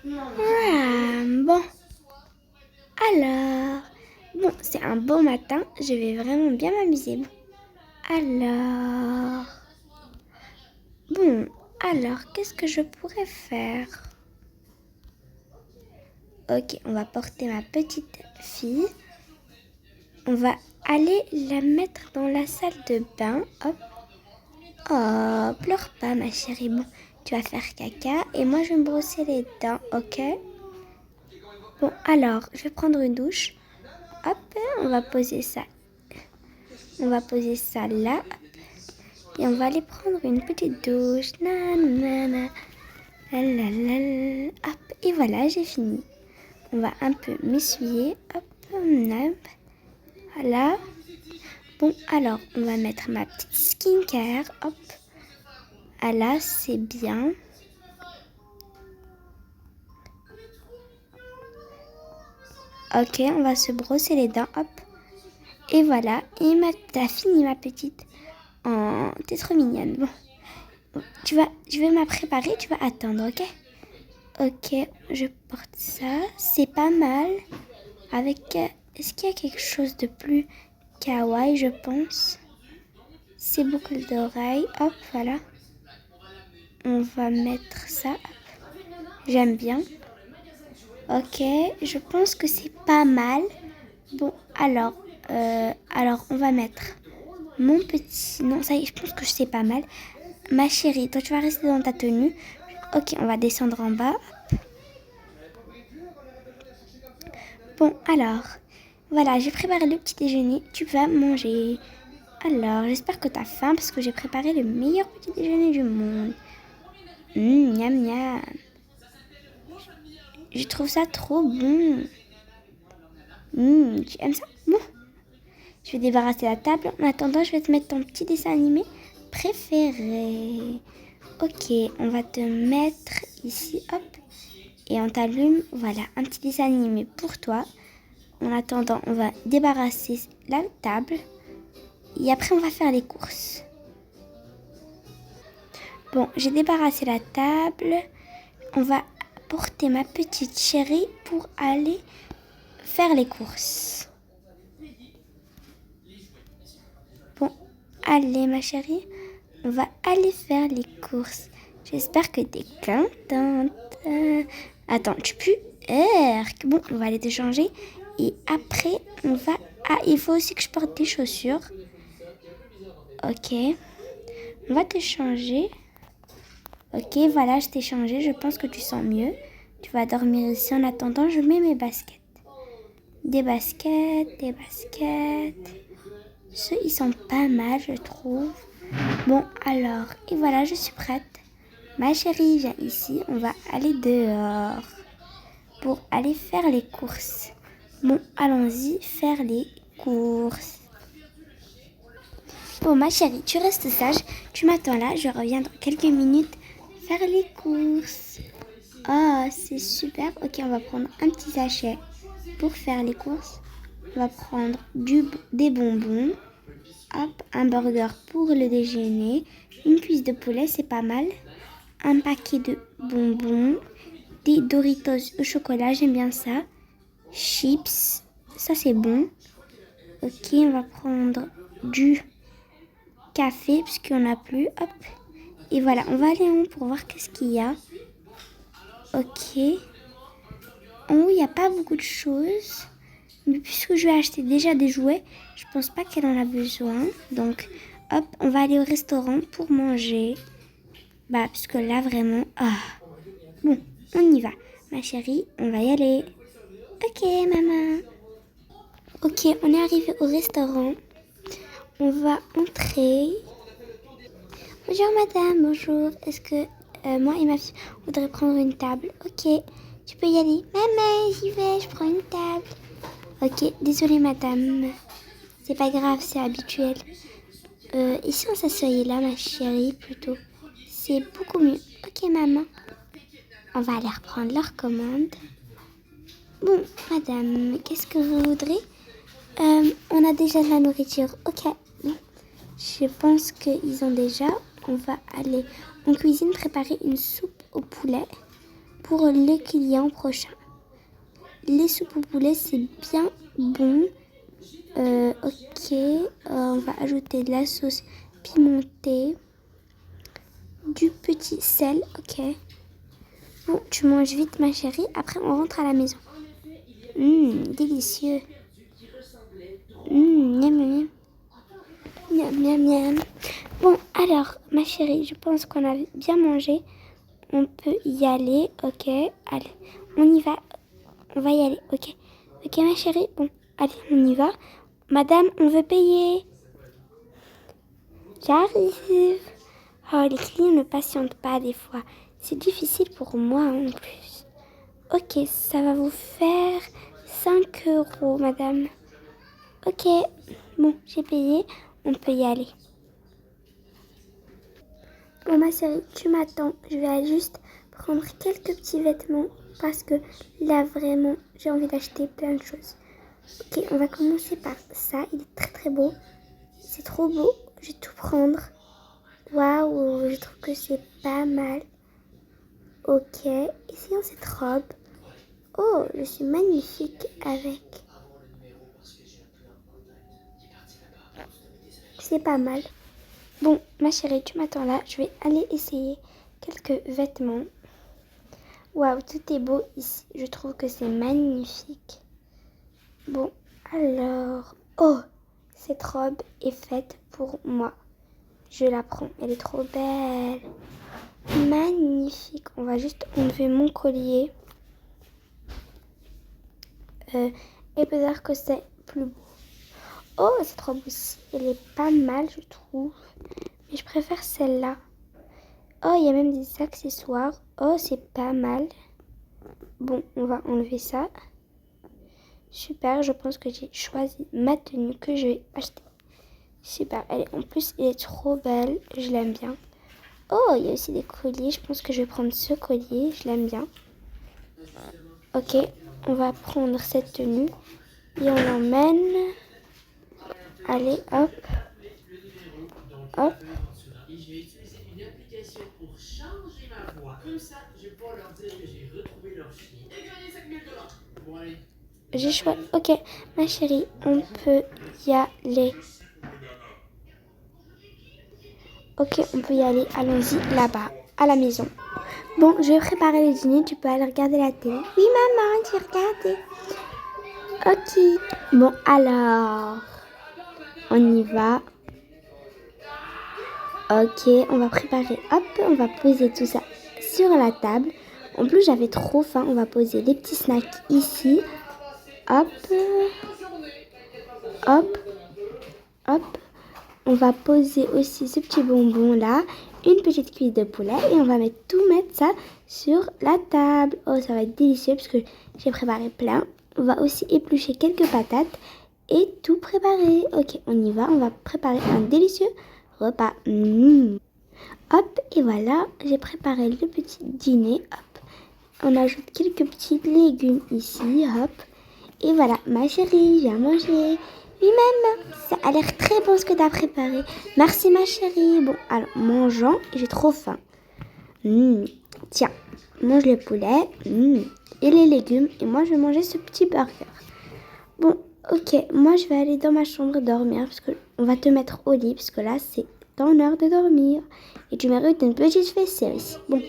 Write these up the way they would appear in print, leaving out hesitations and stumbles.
Bon, alors, bon, c'est un beau matin, je vais vraiment bien m'amuser. Alors, bon, alors, qu'est-ce que je pourrais faire? Ok, on va porter ma petite fille. On va aller la mettre dans la salle de bain. Hop. Oh, pleure pas, ma chérie. Bon, tu vas faire caca et moi, je vais me brosser les dents, ok? Bon, alors, je vais prendre une douche. Hop, on va poser ça. On va poser ça là. Et on va aller prendre une petite douche. Nanana. Lalalala. Hop, et voilà, j'ai fini. On va un peu m'essuyer. Hop, hop. Voilà. Bon, alors, on va mettre ma petite skincare. Hop. Voilà, c'est bien. Ok, on va se brosser les dents. Hop. Et voilà. Et t'as fini, ma petite. Oh, t'es trop mignonne. Bon, je vais me préparer. Tu vas attendre, ok? Ok, je porte ça. C'est pas mal. Avec, est-ce qu'il y a quelque chose de plus kawaii, je pense? C'est boucles d'oreilles. Hop, voilà. On va mettre ça. Hop. J'aime bien. Ok, je pense que c'est pas mal. Bon, alors on va mettre mon petit... Non, ça y est, je pense que c'est pas mal. Ma chérie, toi tu vas rester dans ta tenue. Ok, on va descendre en bas. Bon, alors, voilà, j'ai préparé le petit déjeuner. Tu vas manger. Alors, j'espère que tu as faim parce que j'ai préparé le meilleur petit déjeuner du monde. Miam miam. Je trouve ça trop bon. Tu aimes ça? Bon, je vais débarrasser la table. En attendant, je vais te mettre ton petit dessin animé préféré. Ok, on va te mettre ici, hop. Et on t'allume, voilà, un petit dessin animé pour toi. En attendant, on va débarrasser la table. Et après, on va faire les courses. Bon, j'ai débarrassé la table. On va porter ma petite chérie pour aller faire les courses. Bon, allez ma chérie, on va aller faire les courses. J'espère que t'es contente. Attends, tu pues? Bon, on va aller te changer. Et après, on va... Ah, il faut aussi que je porte des chaussures. Ok. On va te changer. Ok, voilà, je t'ai changé. Je pense que tu sens mieux. Tu vas dormir ici. En attendant, je mets mes baskets. Des baskets, des baskets. Ceux, ils sont pas mal, je trouve. Bon, alors, et voilà, je suis prête. Ma chérie, viens ici. On va aller dehors pour aller faire les courses. Bon, allons-y, faire les courses. Bon, ma chérie, tu restes sage. Tu m'attends là. Je reviens dans quelques minutes faire les courses. Oh, c'est super. Ok, on va prendre un petit sachet pour faire les courses. On va prendre des bonbons. Hop, un burger pour le déjeuner. Une cuisse de poulet, c'est pas mal. Un paquet de bonbons. Des Doritos au chocolat, j'aime bien ça. Chips, ça c'est bon. Ok, on va prendre du café puisqu'il n'y en a plus. Hop. Et voilà, on va aller en haut pour voir qu'est-ce qu'il y a. Ok. En haut, il n'y a pas beaucoup de choses. Mais puisque je vais acheter déjà des jouets, je pense pas qu'elle en a besoin. Donc, hop, on va aller au restaurant pour manger. Bah, puisque là, vraiment... Ah. Bon, on y va. Ma chérie, on va y aller. Ok, maman. Ok, on est arrivé au restaurant. On va entrer. Bonjour, madame, bonjour. Est-ce que moi et ma fille, on voudrait prendre une table? Ok, tu peux y aller. Maman, j'y vais, je prends une table. Ok, désolée madame, c'est pas grave, c'est habituel. Ici on s'assoyait là ma chérie plutôt. C'est beaucoup mieux. Ok maman. On va aller reprendre leur commande. Bon madame, qu'est-ce que vous voudrez? On a déjà de la nourriture. Ok. Bon. Je pense qu'ils ont déjà. On va aller en cuisine préparer une soupe au poulet. pour les clients prochains. Les soupes au poulet, c'est bien bon. Ok, on va ajouter de la sauce pimentée, du petit sel, ok. Bon, tu manges vite ma chérie, après on rentre à la maison. Délicieux. Miam, miam, miam, miam, miam. Bon, alors, ma chérie, je pense qu'on a bien mangé. On peut y aller, ok. Allez, on y va. On va y aller, ok. Ok, ma chérie, bon, allez, on y va. Madame, on veut payer. J'arrive. Oh, les clients ne patientent pas des fois. C'est difficile pour moi en plus. Ok, ça va vous faire 5 euros, madame. Ok, bon, j'ai payé. On peut y aller. Bon, ma chérie, tu m'attends. Je vais aller juste prendre quelques petits vêtements parce que là, vraiment, j'ai envie d'acheter plein de choses. Ok, on va commencer par ça. Il est très très beau. C'est trop beau. Je vais tout prendre. Waouh, je trouve que c'est pas mal. Ok, essayons cette robe. Oh, je suis magnifique avec. C'est pas mal. Bon, ma chérie, tu m'attends là. Je vais aller essayer quelques vêtements. Waouh, tout est beau ici. Je trouve que c'est magnifique. Bon, alors. Oh, cette robe est faite pour moi. Je la prends. Elle est trop belle. Magnifique. On va juste enlever mon collier. Et peut-être que c'est plus beau. Oh, cette robe aussi, elle est pas mal, je trouve. Mais je préfère celle-là. Oh, il y a même des accessoires. Oh, c'est pas mal. Bon, on va enlever ça. Super, je pense que j'ai choisi ma tenue que je vais acheter. Super, en plus, elle est trop belle. Je l'aime bien. Oh, il y a aussi des colliers. Je pense que je vais prendre ce collier. Je l'aime bien. Ok, on va prendre cette tenue. Et on l'emmène. Allez, hop. Hop. J'ai choisi. Ok, ma chérie, on peut y aller. Ok, on peut y aller. Allons-y là-bas, à la maison. Bon, je vais préparer le dîner. Tu peux aller regarder la télé. Oui, maman, j'ai regardé. Ok. Bon, alors, on y va. Ok, on va préparer. Hop, on va poser tout ça sur la table. En plus, j'avais trop faim. On va poser les petits snacks ici. Hop. Hop. Hop. On va poser aussi ce petit bonbon là. Une petite cuisse de poulet. Et on va tout mettre ça sur la table. Oh, ça va être délicieux parce que j'ai préparé plein. On va aussi éplucher quelques patates. Et tout préparer. Ok, on y va. On va préparer un délicieux repas. Hop, et voilà, j'ai préparé le petit dîner. Hop, on ajoute quelques petits légumes ici. Hop, et voilà, ma chérie, j'ai à manger. Oui, maman, ça a l'air très bon ce que tu as préparé. Merci, ma chérie. Bon, alors, mangeons. J'ai trop faim. Tiens, mange le poulet et les légumes. Et moi, je vais manger ce petit burger. Bon, ok, moi, je vais aller dans ma chambre dormir parce qu'on va te mettre au lit parce que là, c'est ton heure de dormir. Et tu mérites une petite fessée ici. Bon,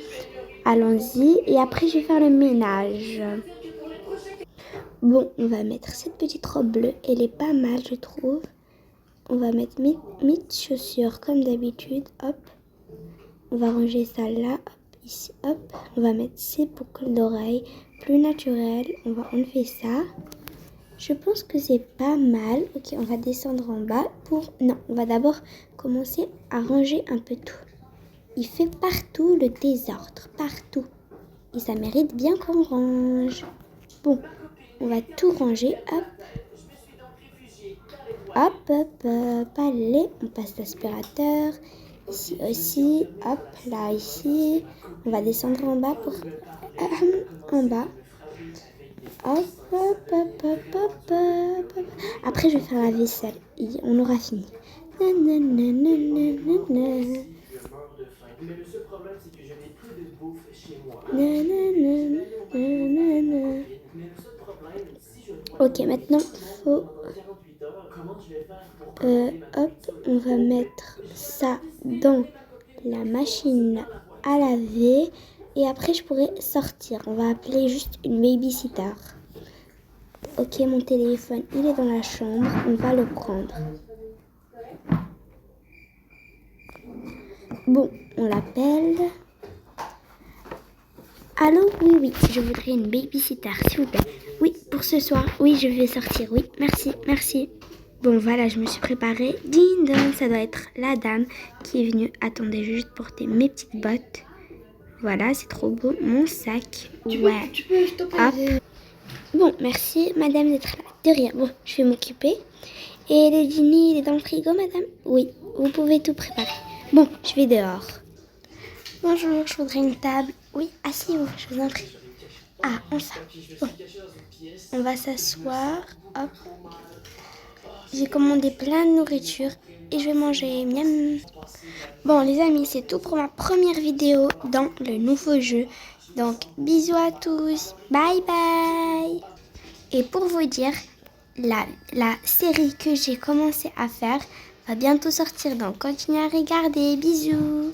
allons-y. Et après, je vais faire le ménage. Bon, on va mettre cette petite robe bleue. Elle est pas mal, je trouve. On va mettre mes chaussures comme d'habitude. Hop. On va ranger ça là. Hop, ici. Hop. On va mettre ces boucles d'oreilles plus naturelles. On va enlever ça. Je pense que c'est pas mal. Ok, on va descendre en bas pour... Non, on va d'abord commencer à ranger un peu tout. Il fait partout le désordre, partout. Et ça mérite bien qu'on range. Bon, on va tout ranger. Hop. Hop, hop, hop. Allez, on passe l'aspirateur. Ici aussi. Hop, là, ici. On va descendre en bas pour... en bas. Hop, hop, hop, hop, hop, hop, hop. Après, je vais faire la vaisselle. Et on aura fini. Nanana, nanana. Ok, maintenant, faut... hop, on va mettre ça dans la machine à laver. Et après, je pourrais sortir. On va appeler juste une babysitter. Ok, mon téléphone, il est dans la chambre. On va le prendre. Bon, on l'appelle. Allô, oui, oui, je voudrais une babysitter, s'il vous plaît. Oui, pour ce soir. Oui, je vais sortir. Oui, merci, merci. Bon, voilà, je me suis préparée. Ding dong, ça doit être la dame qui est venue. Attendez, je vais juste porter mes petites bottes. Voilà, c'est trop beau. Mon sac. Ouais. Tu peux stopper. Hop. Bon, merci, madame, d'être là. De rien. Bon, je vais m'occuper. Et le dîner, il est dans le frigo, madame? Oui, vous pouvez tout préparer. Bon, je vais dehors. Bonjour, je voudrais une table. Oui, asseyez-vous, je vous en prie. Ah, enfin. Bon. On va s'asseoir. Hop. J'ai commandé plein de nourriture et je vais manger. Miam. Bon, les amis, c'est tout pour ma première vidéo dans le nouveau jeu. Donc, bisous à tous. Bye bye. Et pour vous dire, la série que j'ai commencé à faire va bientôt sortir. Donc, continuez à regarder. Bisous.